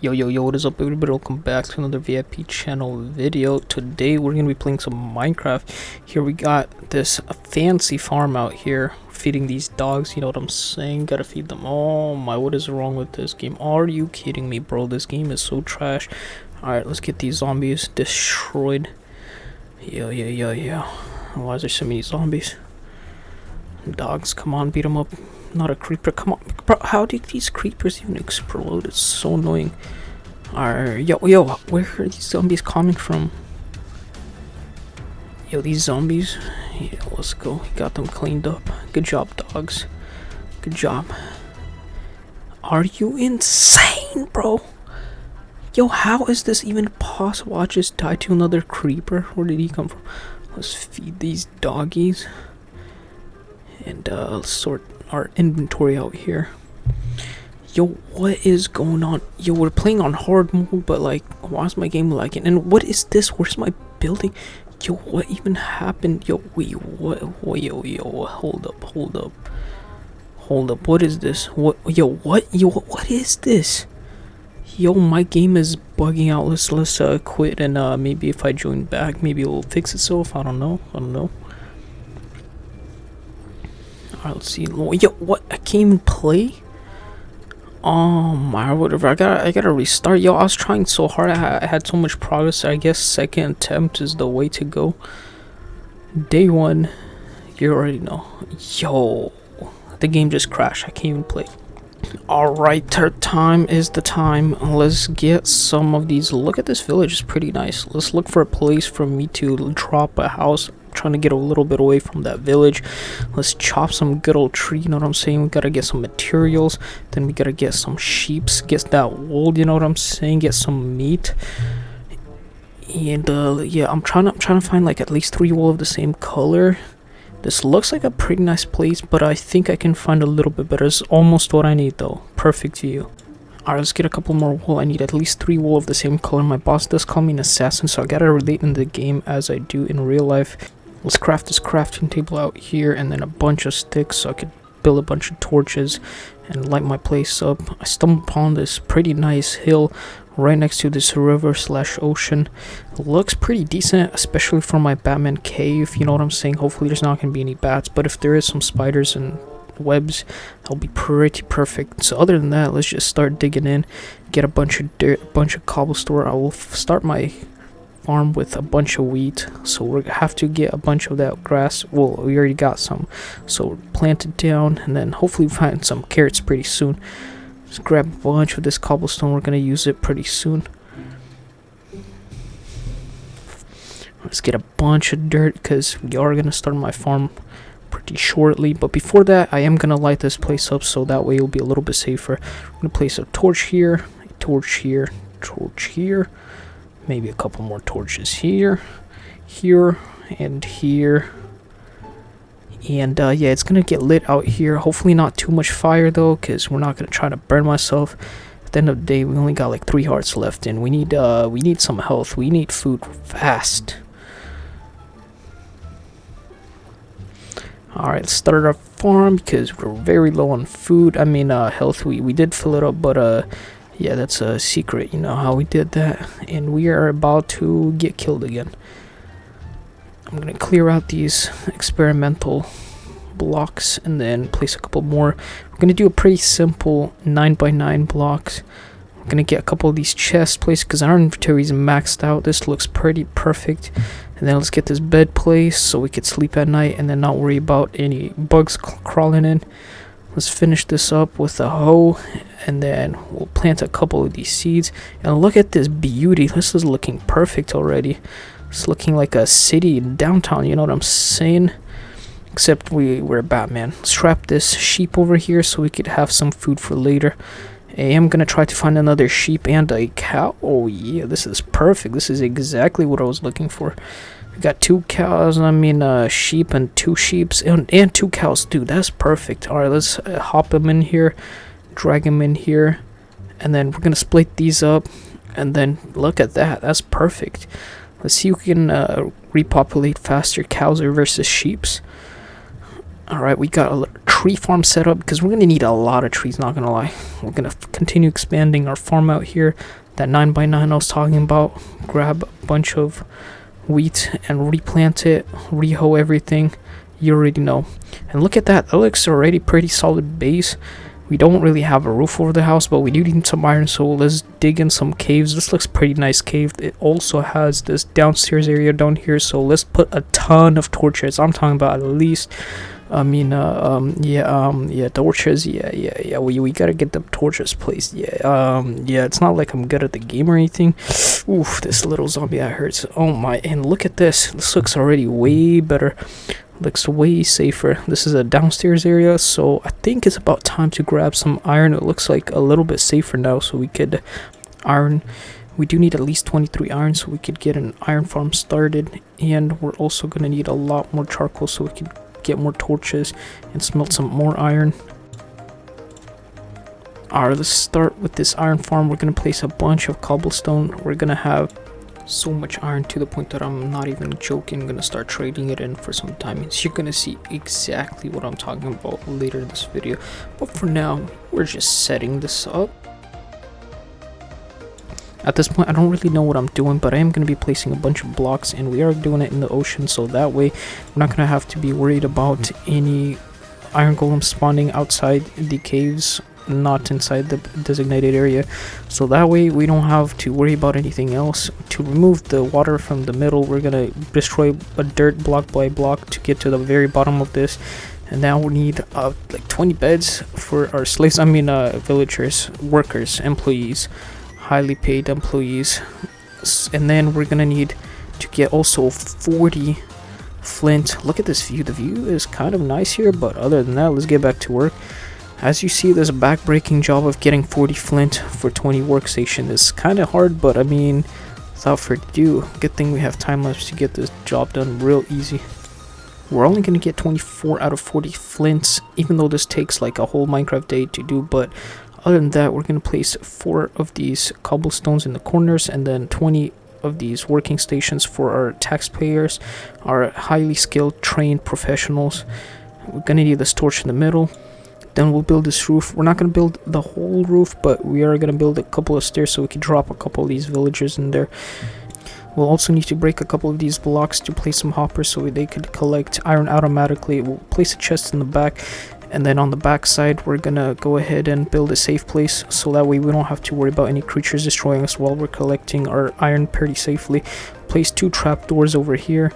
Yo, what is up everybody? Welcome back to another VIP channel video. Today we're going to be playing some Minecraft. Here we got this fancy farm out here, feeding these dogs, you know what I'm saying? Gotta feed them. Oh my, what is wrong with this game? Are you kidding me, bro? This game is so trash. Alright, let's get these zombies destroyed. Yeah. Why is there so many zombies? Dogs, come on, beat them up. Not a creeper, come on, bro. How did these creepers even explode? It's so annoying. Alright, yo, where are these zombies coming from? Yo, these zombies. Yeah, let's go. Got them cleaned up. Good job, dogs. Good job. Are you insane, bro? Yo, how is this even possible? I just died to another creeper. Where did he come from? Let's feed these doggies. And let's sort our inventory out here. Yo, what is going on? Yo, we're playing on hard mode, but like, why is my game lagging? And what is this? Where's my building? Yo, what even happened? Yo, wait, what? Yo, hold up. What is this? What? Yo, what is this? Yo, my game is bugging out. Let's quit, and maybe if I join back, maybe it'll fix itself. I don't know. Alright, let's see. Yo, what? I can't even play? Oh my, whatever. I gotta restart. Yo, I was trying so hard. I had so much progress. I guess second attempt is the way to go. Day one, you already know. Yo, the game just crashed. I can't even play. Alright, third time is the time. Let's get some of these. Look at this village. It's pretty nice. Let's look for a place for me to drop a house. Trying to get a little bit away from that village. Let's chop some good old tree, you know what I'm saying? We gotta get some materials, then we gotta get some sheeps, get that wool, you know what I'm saying? Get some meat. And yeah, I'm trying to find like at least 3 wool of the same color. This looks like a pretty nice place, but I think I can find a little bit better. It's almost what I need though. Perfect view. Alright, let's get a couple more wool. I need at least 3 wool of the same color. My boss does call me an assassin, so I gotta relate in the game as I do in real life. Let's craft this crafting table out here, and then a bunch of sticks so I could build a bunch of torches and light my place up. I stumbled upon this pretty nice hill right next to this river / ocean. It looks pretty decent, especially for my Batman cave, you know what I'm saying? Hopefully there's not going to be any bats, but if there is some spiders and webs, that'll be pretty perfect. So other than that, let's just start digging in, get a bunch of dirt, a bunch of cobblestone. I will start my farm with a bunch of wheat, so we have to get a bunch of that grass. Well, we already got some, so plant it down, and then hopefully find some carrots pretty soon. Let's grab a bunch of this cobblestone. We're gonna use it pretty soon. Let's get a bunch of dirt because we are gonna start my farm pretty shortly, but before that I am gonna light this place up so that way it'll be a little bit safer. I'm gonna place a torch here, torch here, maybe a couple more torches here, and here. And yeah, it's gonna get lit out here. Hopefully not too much fire though, because we're not gonna try to burn myself. At the end of the day, we only got like 3 hearts left, and we need some health. We need food fast. Alright, let's start our farm because we're very low on food. I mean health. We did fill it up, but yeah, that's a secret, you know how we did that. And we are about to get killed again. I'm gonna clear out these experimental blocks and then place a couple more. We're gonna do a pretty simple 9x9 blocks. We're gonna get a couple of these chests placed because our inventory is maxed out. This looks pretty perfect. And then let's get this bed placed so we could sleep at night and then not worry about any bugs crawling in. Let's finish this up with a hoe, and then we'll plant a couple of these seeds. And look at this beauty. This is looking perfect already. It's looking like a city in downtown, you know what I'm saying? Except we're Batman. Let's trap this sheep over here so we could have some food for later. I am gonna try to find another sheep and a cow. Oh yeah, this is perfect. This is exactly what I was looking for. We got 2 cows, sheep and 2 sheeps and 2 cows. Dude, that's perfect. Alright, let's hop them in here, drag them in here, and then we're gonna split these up, and then look at that. That's perfect. Let's see who can repopulate faster, cows versus sheeps. Alright, we got a tree farm set up because we're gonna need a lot of trees, not gonna lie. We're gonna continue expanding our farm out here. That 9x9 I was talking about. Grab a bunch of wheat and replant it, rehoe everything. You already know. And look at that, that looks already pretty solid base. We don't really have a roof over the house, but we do need some iron, so let's dig in some caves. This looks pretty nice cave. It also has this downstairs area down here, so let's put a ton of torches. I'm talking about at least, torches. Yeah. We gotta get the torches placed. Yeah, it's not like I'm good at the game or anything. Oof, this little zombie that hurts. Oh my, and look at this. This looks already way better. Looks way safer. This is a downstairs area, so I think it's about time to grab some iron. It looks like a little bit safer now, so we could iron. We do need at least 23 iron, so we could get an iron farm started, and we're also going to need a lot more charcoal so we could get more torches and smelt some more iron. Alright, let's start with this iron farm. We're going to place a bunch of cobblestone. We're going to have so much iron to the point that I'm not even joking. I'm gonna start trading it in for some diamonds. You're gonna see exactly what I'm talking about later in this video, but for now we're just setting this up. At this point I don't really know what I'm doing, but I am going to be placing a bunch of blocks, and we are doing it in the ocean, so that way we're not going to have to be worried about any iron golems spawning outside the caves, not inside the designated area. So that way we don't have to worry about anything else. To remove the water from the middle, we're gonna destroy a dirt block by block to get to the very bottom of this. And now we need like 20 beds for our slaves, villagers, workers, employees, highly paid employees. And then we're gonna need to get also 40 flint. Look at this view. The view is kind of nice here, but other than that, let's get back to work. As you see, there's a back-breaking job of getting 40 flint for 20 workstation. It's kind of hard, but I mean, without further ado, good thing we have time lapse to get this job done real easy. We're only going to get 24 out of 40 flints, even though this takes like a whole Minecraft day to do, but other than that, we're going to place 4 of these cobblestones in the corners, and then 20 of these working stations for our taxpayers, our highly skilled, trained professionals. We're going to need this torch in the middle. Then we'll build this roof. We're not going to build the whole roof, but we are going to build a couple of stairs so we can drop a couple of these villagers in there. We'll also need to break a couple of these blocks to place some hoppers so they could collect iron automatically. We'll place a chest in the back, and then on the back side we're going to go ahead and build a safe place so that way we don't have to worry about any creatures destroying us while we're collecting our iron pretty safely. Place 2 trapdoors over here,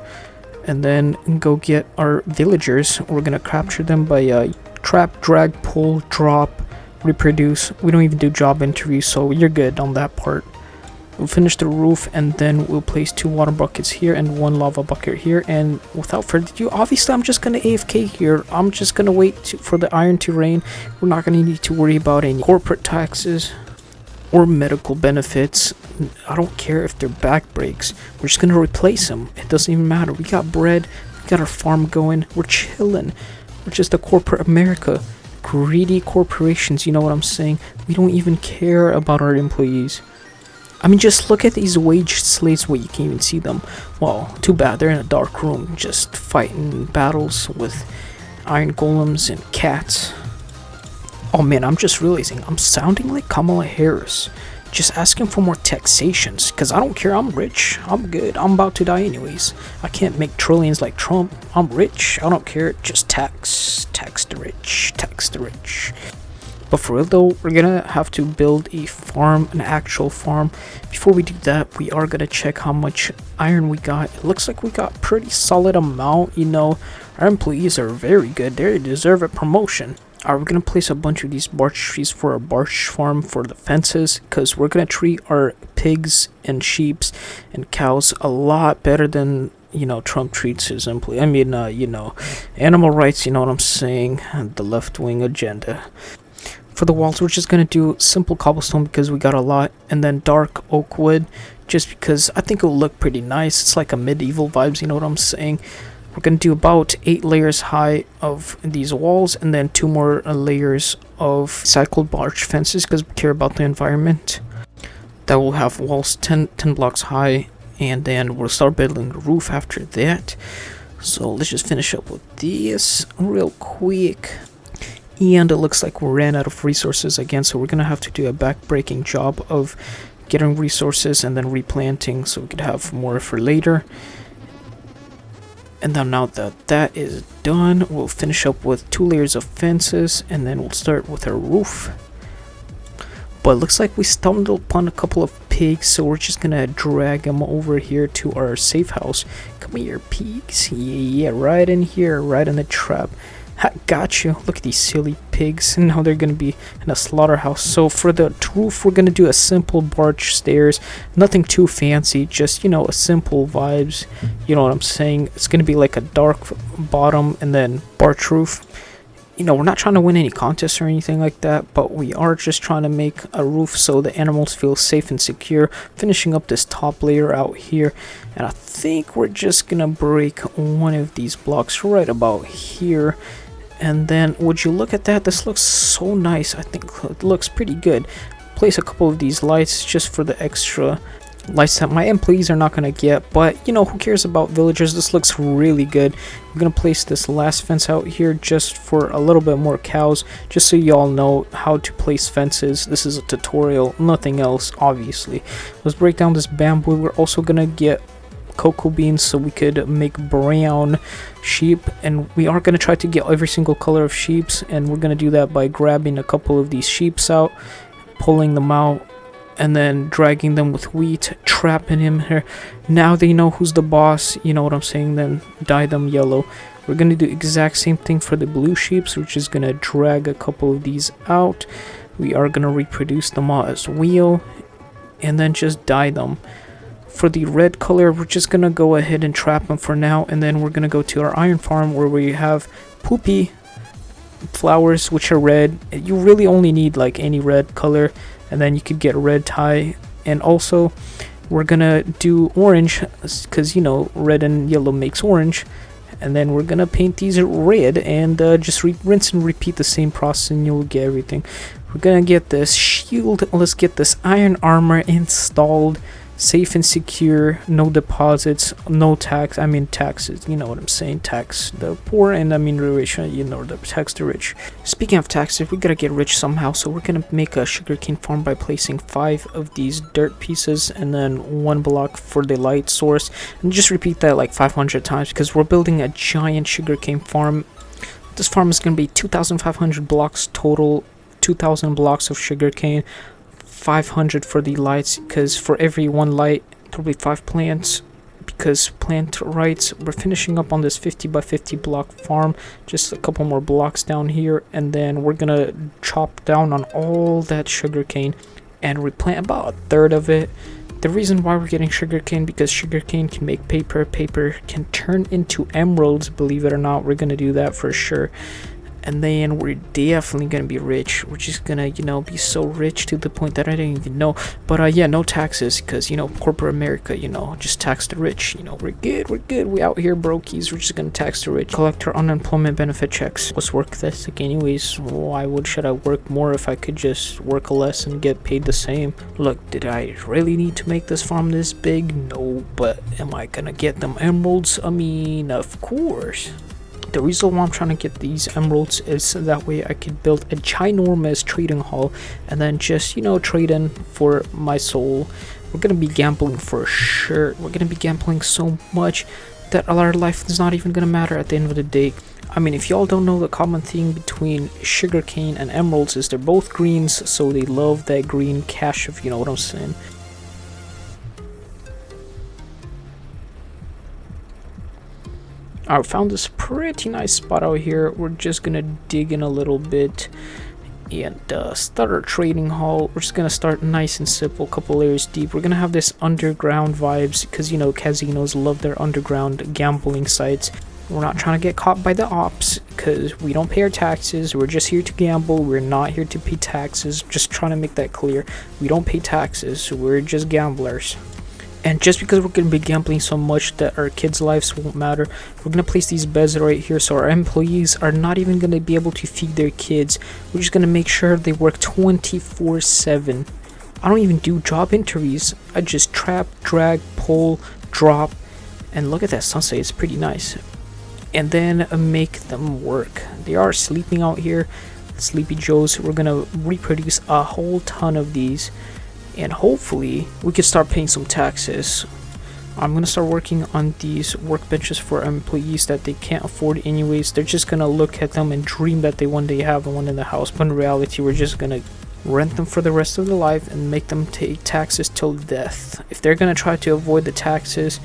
and then go get our villagers. We're going to capture them by trap, drag, pull, drop, reproduce. We don't even do job interviews, so you're good on that part. We'll finish the roof, and then we'll place 2 water buckets here and 1 lava bucket here. And without further ado, obviously I'm just gonna AFK here. I'm just gonna wait for the iron to rain. We're not gonna need to worry about any corporate taxes or medical benefits. I don't care if their back breaks. We're just gonna replace them. It doesn't even matter. We got bread, we got our farm going, we're chilling. We're just a corporate America. Greedy corporations, you know what I'm saying? We don't even care about our employees. I mean, just look at these wage slaves. Well, you can't even see them. Well, too bad. They're in a dark room just fighting battles with iron golems and cats. Oh man, I'm just realizing I'm sounding like Kamala Harris. Just asking for more taxations, because I don't care. I'm rich. I'm good. I'm about to die anyways. I can't make trillions like Trump. I'm rich. I don't care. Just tax the rich. Tax the rich. But for real though, we're gonna have to build a farm, an actual farm. Before we do that, we are gonna check how much iron we got. It looks like we got pretty solid amount, you know. Our employees are very good. They deserve a promotion. Alright, we're gonna place a bunch of these birch trees for our birch farm for the fences, because we're gonna treat our pigs and sheeps and cows a lot better than, you know, Trump treats his employees. I mean, you know, animal rights, you know what I'm saying, the left-wing agenda. For the walls, we're just gonna do simple cobblestone because we got a lot, and then dark oak wood, just because I think it'll look pretty nice. It's like a medieval vibes, you know what I'm saying. We're going to do about 8 layers high of these walls, and then 2 more layers of cycled birch fences because we care about the environment. That will have walls 10 blocks high, and then we'll start building the roof after that. So let's just finish up with this real quick. And it looks like we ran out of resources again, so we're gonna have to do a back-breaking job of getting resources and then replanting so we could have more for later. And then now that that is done, we'll finish up with 2 layers of fences, and then we'll start with our roof. But it looks like we stumbled upon a couple of pigs, so we're just gonna drag them over here to our safe house. Come here, pigs. Yeah, right in here, right in the trap. Ha, got you. Look at these silly pigs. And now they're gonna be in a slaughterhouse. So for the roof, we're gonna do a simple barge stairs. Nothing too fancy, just, you know, a simple vibes. You know what I'm saying? It's gonna be like a dark bottom and then barge roof. You know, we're not trying to win any contests or anything like that, but we are just trying to make a roof so the animals feel safe and secure. Finishing up this top layer out here, and I think we're just gonna break one of these blocks right about here. And then, would you look at that? This looks so nice. I think it looks pretty good. Place a couple of these lights just for the extra lights that my employees are not going to get, but you know, who cares about villagers? This looks really good. I'm going to place this last fence out here just for a little bit more cows, just so y'all know how to place fences. This is a tutorial, nothing else, obviously. Let's break down this bamboo. We're also going to get cocoa beans so we could make brown sheep, and we are going to try to get every single color of sheeps, and we're going to do that by grabbing a couple of these sheeps out, pulling them out, and then dragging them with wheat, trapping him here. Now they know who's the boss, you know what I'm saying, then dye them yellow. We're going to do exact same thing for the blue sheeps, which is going to drag a couple of these out. We are going to reproduce them all as wheel, and then just dye them. For the red color, we're just going to go ahead and trap them for now, and then we're going to go to our iron farm where we have poopy flowers, which are red. You really only need like any red color, and then you could get red tie. And also we're gonna do orange because, you know, red and yellow makes orange. And then we're gonna paint these red and just rinse and repeat the same process, and you'll get everything. We're gonna get this shield. Let's get this iron armor installed. Safe and secure, no deposits, no taxes, you know what I'm saying, tax the poor, and I mean the rich, you know, the tax the rich. Speaking of taxes, we gotta get rich somehow, so we're gonna make a sugarcane farm by placing 5 of these dirt pieces and then 1 block for the light source, and just repeat that like 500 times because we're building a giant sugarcane farm. This farm is gonna be 2,500 blocks total, 2,000 blocks of sugarcane, 500 for the lights, because for every 1 light there'll be 5 plants, because plant rights. We're finishing up on this 50 by 50 block farm, just a couple more blocks down here, and then we're gonna chop down on all that sugarcane and replant about 1/3 of it. The reason why we're getting sugarcane, because sugarcane can make paper, paper can turn into emeralds, believe it or not. We're gonna do that for sure. And then we're definitely gonna be rich. We're just gonna, you know, be so rich to the point that I didn't even know. But yeah, no taxes, because, you know, corporate America, you know, just tax the rich. You know, we're good, we out here brokies. We're just gonna tax the rich. Collect our unemployment benefit checks. What's work ethic anyways? Why should I work more if I could just work less and get paid the same? Look, did I really need to make this farm this big? No, but am I gonna get them emeralds? I mean, of course. The reason why I'm trying to get these emeralds is so that way I could build a ginormous trading hall and then just, you know, trade in for my soul. We're gonna be gambling for sure. We're gonna be gambling so much that our life is not even gonna matter at the end of the day. I mean, if y'all don't know, the common thing between sugarcane and emeralds is they're both greens, so they love that green cash, if you know what I'm saying. I found this pretty nice spot out here. We're just gonna dig in a little bit and start our trading hall. We're just gonna start nice and simple, couple layers deep. We're gonna have this underground vibes because, you know, casinos love their underground gambling sites. We're not trying to get caught by the ops because we don't pay our taxes. We're just here to gamble. We're not here to pay taxes. Just trying to make that clear. We don't pay taxes, so we're just gamblers. And just because we're going to be gambling so much that our kids' lives won't matter, we're going to place these beds right here so our employees are not even going to be able to feed their kids. We're just going to make sure they work 24/7. I don't even do job interviews. I just trap, drag, pull, drop, and look at that sunset. It's pretty nice. And then make them work. They are sleeping out here. Sleepy Joes. We're gonna reproduce a whole ton of these, and hopefully we can start paying some taxes. I'm gonna start working on these workbenches for employees that they can't afford anyways. They're just gonna look at them and dream that they one day have one in the house, but in reality we're just gonna rent them for the rest of their life and make them take taxes till death. If they're gonna try to avoid the taxes,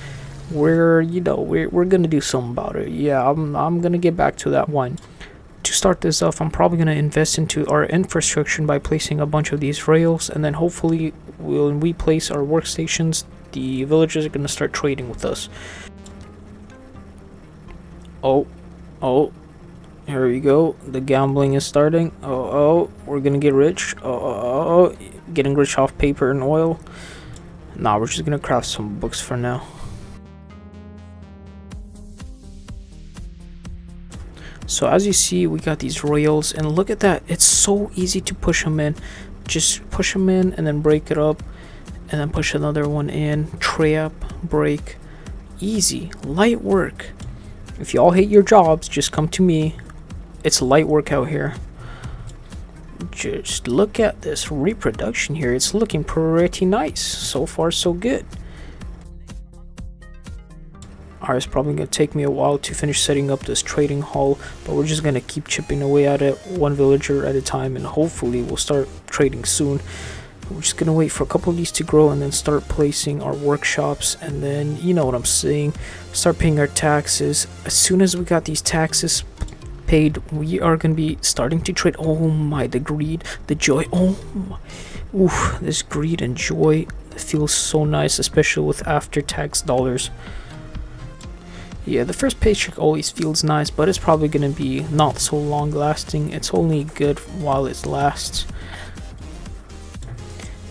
we're gonna do something about it. Yeah, I'm gonna get back to that one. To start this off, I'm probably gonna invest into our infrastructure by placing a bunch of these rails, and then hopefully when we place our workstations, the villagers are gonna start trading with us. Oh, here we go. The gambling is starting. Oh, we're gonna get rich. Oh, getting rich off paper and oil. Nah, we're just gonna craft some books for now. So as you see, we got these rails, and look at that. It's so easy to push them in. Just push them in and then break it up, and then push another one in, tray up, break. Easy, light work. If y'all hate your jobs, just come to me. It's light work out here. Just look at this reproduction here. It's looking pretty nice. So far so good. Alright, it's probably going to take me a while to finish setting up this trading hall, but we're just going to keep chipping away at it one villager at a time, and hopefully we'll start trading soon. We're just going to wait for a couple of these to grow and then start placing our workshops, and then, you know what I'm saying, start paying our taxes. As soon as we got these taxes paid, we are going to be starting to trade. Oh my, the greed, the joy. Oh my. Oof, this greed and joy feels so nice, especially with after-tax dollars. Yeah, the first paycheck always feels nice, but it's probably going to be not so long lasting. It's only good while it lasts.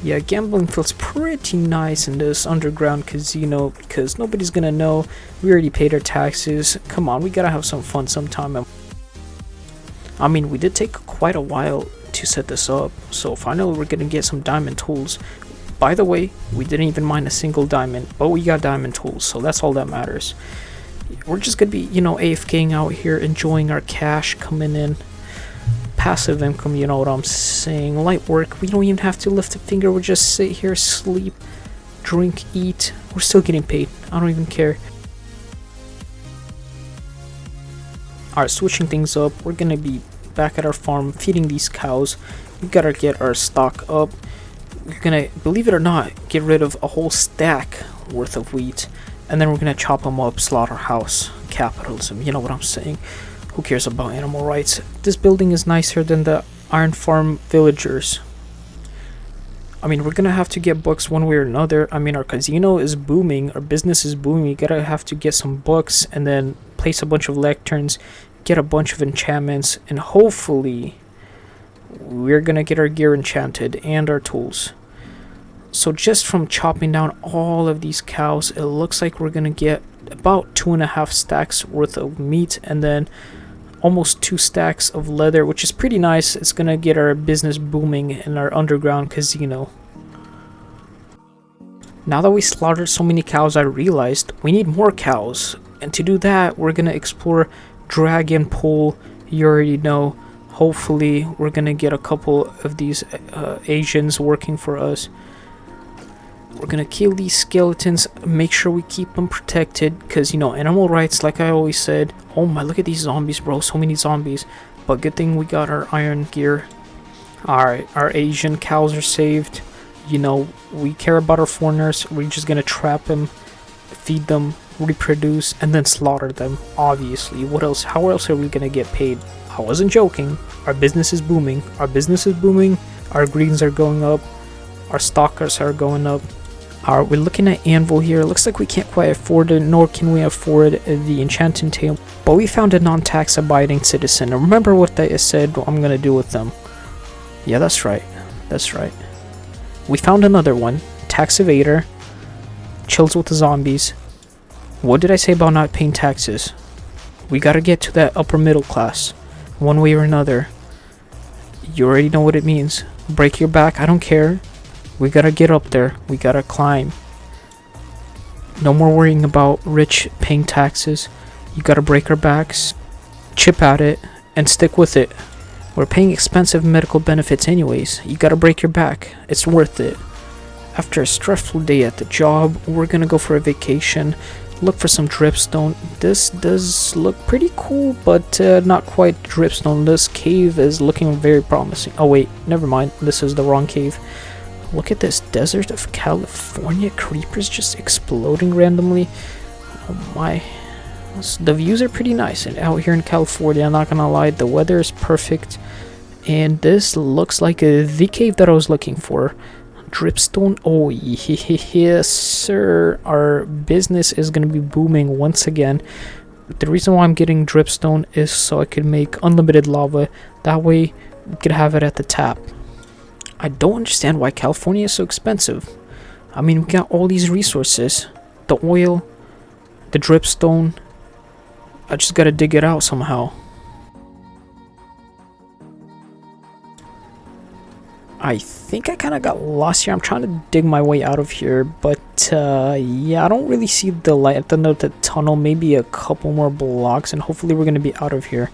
Yeah, gambling feels pretty nice in this underground casino because nobody's going to know. We already paid our taxes. Come on, we got to have some fun sometime. I mean, we did take quite a while to set this up, so finally we're going to get some diamond tools. By the way, we didn't even mine a single diamond, but we got diamond tools, so that's all that matters. We're just gonna be, AFKing out here, enjoying our cash coming in. Passive income, you know what I'm saying. Light work, we don't even have to lift a finger. We'll just sit here, sleep, drink, eat. We're still getting paid. I don't even care. Alright, switching things up. We're gonna be back at our farm, feeding these cows. We gotta get our stock up. We're gonna, believe it or not, get rid of a whole stack worth of wheat. And then we're gonna chop them up, slaughterhouse, capitalism, you know what I'm saying. Who cares about animal rights? This building is nicer than the iron farm villagers. I mean, we're gonna have to get books one way or another. I mean, our casino is booming, our business is booming. We gotta have to get some books and then place a bunch of lecterns, get a bunch of enchantments, and hopefully we're gonna get our gear enchanted and our tools. So just from chopping down all of these cows, it looks like we're gonna get about 2.5 stacks worth of meat, and then almost 2 stacks of leather, which is pretty nice. It's gonna get our business booming in our underground casino. Now that we slaughtered so many cows, I realized we need more cows, and to do that we're gonna explore Dragon Pool. You already know. Hopefully we're gonna get a couple of these Asians working for us. We're gonna kill these skeletons, make sure we keep them protected, because, animal rights, like I always said. Oh my, look at these zombies, bro, so many zombies. But good thing we got our iron gear. Alright, our Asian cows are saved. We care about our foreigners. We're just gonna trap them, feed them, reproduce, and then slaughter them, obviously. What else? How else are we gonna get paid? I wasn't joking. Our business is booming. Our greens are going up. Our stockers are going up. Alright, we're looking at anvil here. Looks like we can't quite afford it, nor can we afford the enchanting table. But we found a non-tax abiding citizen. And remember what I said I'm gonna do with them. Yeah, that's right. We found another one. Tax evader. Chills with the zombies. What did I say about not paying taxes? We gotta get to that upper middle class. One way or another. You already know what it means. Break your back, I don't care. We gotta get up there. We gotta climb. No more worrying about rich paying taxes. You gotta break our backs, chip at it, and stick with it. We're paying expensive medical benefits anyways. You gotta break your back. It's worth it. After a stressful day at the job, we're gonna go for a vacation. Look for some dripstone. This does look pretty cool, but not quite dripstone. This cave is looking very promising. Oh wait, never mind. This is the wrong cave. Look at this desert of California. Creepers just exploding randomly. Oh my. The views are pretty nice and out here in California, I'm not gonna lie, the weather is perfect. And this looks like the cave that I was looking for. Dripstone. Oh yes sir, our business is gonna be booming once again. The reason why I'm getting dripstone is so I could make unlimited lava. That way we could have it at the tap. I don't understand why California is so expensive. I mean, we got all these resources. The oil, the dripstone. I just gotta dig it out somehow. I think I kind of got lost here. I'm trying to dig my way out of here, but yeah, I don't really see the light at the end of the tunnel. Maybe a couple more blocks, and hopefully we're gonna be out of here.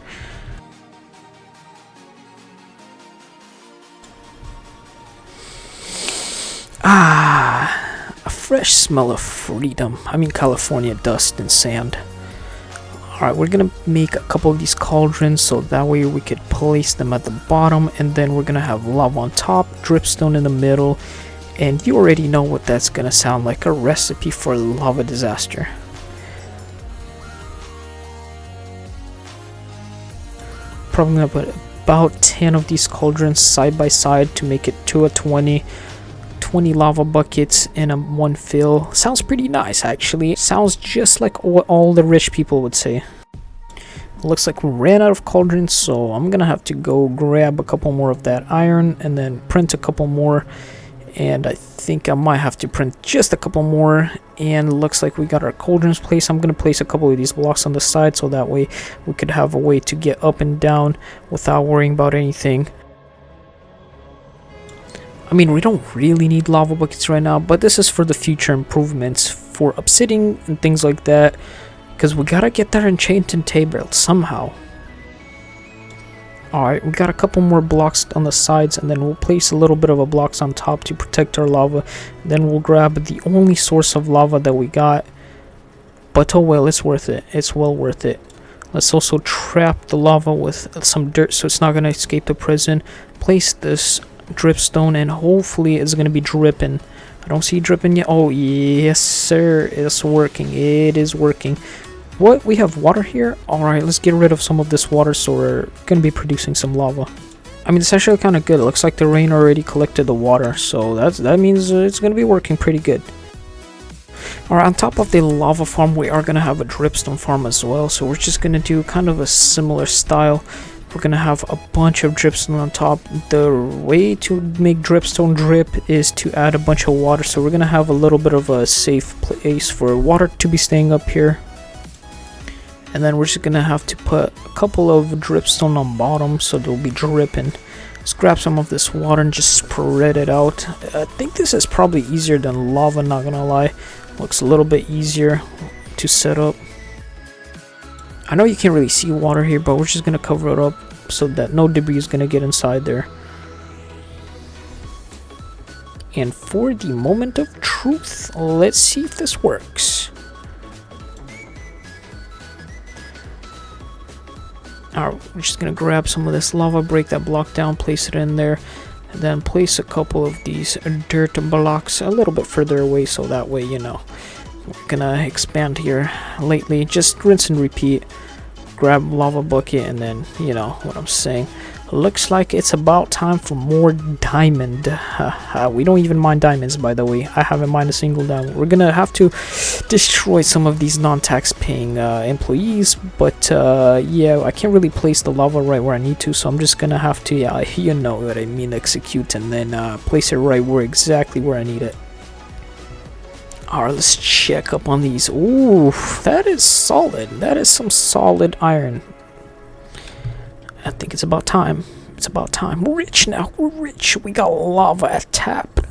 Ah, a fresh smell of freedom. I mean, California dust and sand. Alright, we're gonna make a couple of these cauldrons so that way we could place them at the bottom, and then we're gonna have lava on top, dripstone in the middle, and you already know what that's gonna sound like, a recipe for lava disaster. Probably gonna put about 10 of these cauldrons side by side to make it to a 20 lava buckets in a one fill. Sounds pretty nice actually. Sounds just like what all the rich people would say. Looks like we ran out of cauldrons, so I'm gonna have to go grab a couple more of that iron and then print a couple more, and I think I might have to print just a couple more. And looks like we got our cauldrons placed. I'm gonna place a couple of these blocks on the side so that way we could have a way to get up and down without worrying about anything. I mean, we don't really need lava buckets right now, but this is for the future improvements for obsidian and things like that, because we gotta get that enchanting table somehow. Alright, we got a couple more blocks on the sides, and then we'll place a little bit of a blocks on top to protect our lava. Then we'll grab the only source of lava that we got. But oh well, it's worth it. It's well worth it. Let's also trap the lava with some dirt so it's not gonna escape the prison. Place this dripstone, and hopefully it's gonna be dripping. I don't see dripping yet. Oh yes sir, it's working. It is working. What, we have water here? Alright, let's get rid of some of this water so we're gonna be producing some lava. I mean, it's actually kind of good. It looks like the rain already collected the water, so that means it's gonna be working pretty good. Alright, on top of the lava farm we are gonna have a dripstone farm as well, so we're just gonna do kind of a similar style. We're gonna have a bunch of dripstone on top. The way to make dripstone drip is to add a bunch of water, so we're gonna have a little bit of a safe place for water to be staying up here. And then we're just gonna have to put a couple of dripstone on bottom so they'll be dripping. Let's grab some of this water and just spread it out. I think this is probably easier than lava, not gonna lie. Looks a little bit easier to set up. I know you can't really see water here, but we're just gonna cover it up so that no debris is gonna get inside there. And for the moment of truth, let's see if this works. Alright, we're just gonna grab some of this lava, break that block down, place it in there, and then place a couple of these dirt blocks a little bit further away so that way, you know, we're gonna expand here lately. Just rinse and repeat. Grab lava bucket, and then you know what I'm saying. Looks like it's about time for more diamond. We don't even mine diamonds, by the way. I haven't mined a single diamond. We're gonna have to destroy some of these non-tax paying employees, but yeah, I can't really place the lava right where I need to, so I'm just gonna have to, yeah, you know what I mean, execute, and then place it right where exactly where I need it. Alright, let's check up on these. Ooh, that is solid. That is some solid iron. I think it's about time. It's about time. We're rich now. We're rich. We got lava at tap.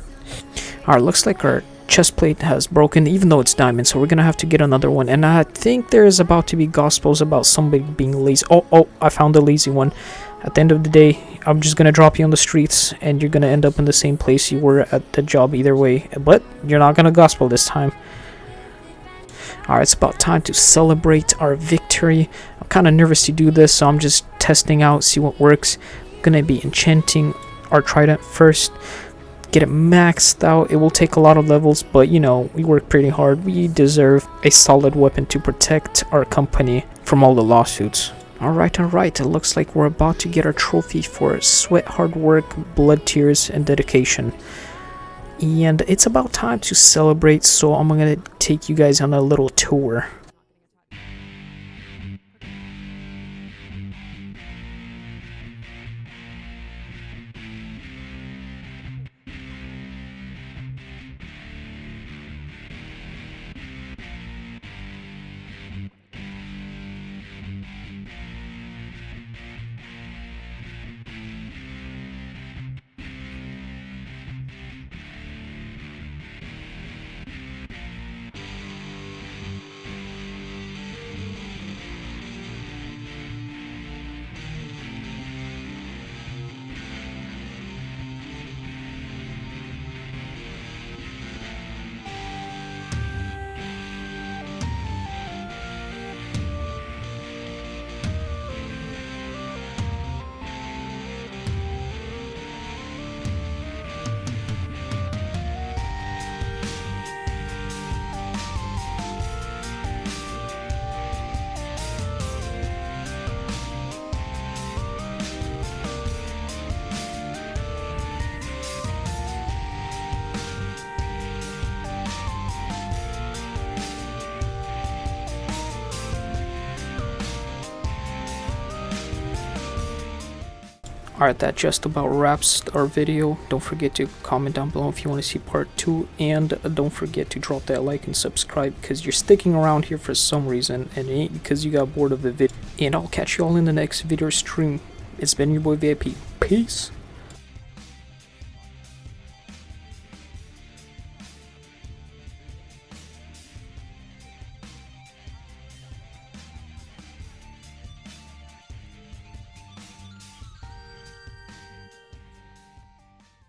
Alright, looks like our chest plate has broken, even though it's diamond, so we're gonna have to get another one. And I think there's about to be gospels about somebody being lazy. Oh, I found the lazy one. At the end of the day, I'm just gonna drop you on the streets, and you're gonna end up in the same place you were at the job either way. But you're not gonna gospel this time. Alright, it's about time to celebrate our victory. I'm kind of nervous to do this, so I'm just testing out, see what works. I'm gonna be enchanting our trident first, get it maxed out. It will take a lot of levels, but you know, we work pretty hard. We deserve a solid weapon to protect our company from all the lawsuits. Alright, it looks like we're about to get our trophy for sweat, hard work, blood, tears, and dedication. And it's about time to celebrate, so I'm gonna take you guys on a little tour. Alright, that just about wraps our video. Don't forget to comment down below if you want to see part 2, and don't forget to drop that like and subscribe, because you're sticking around here for some reason, and it ain't because you got bored of the video. And I'll catch you all in the next video stream. It's been your boy VIP. Peace.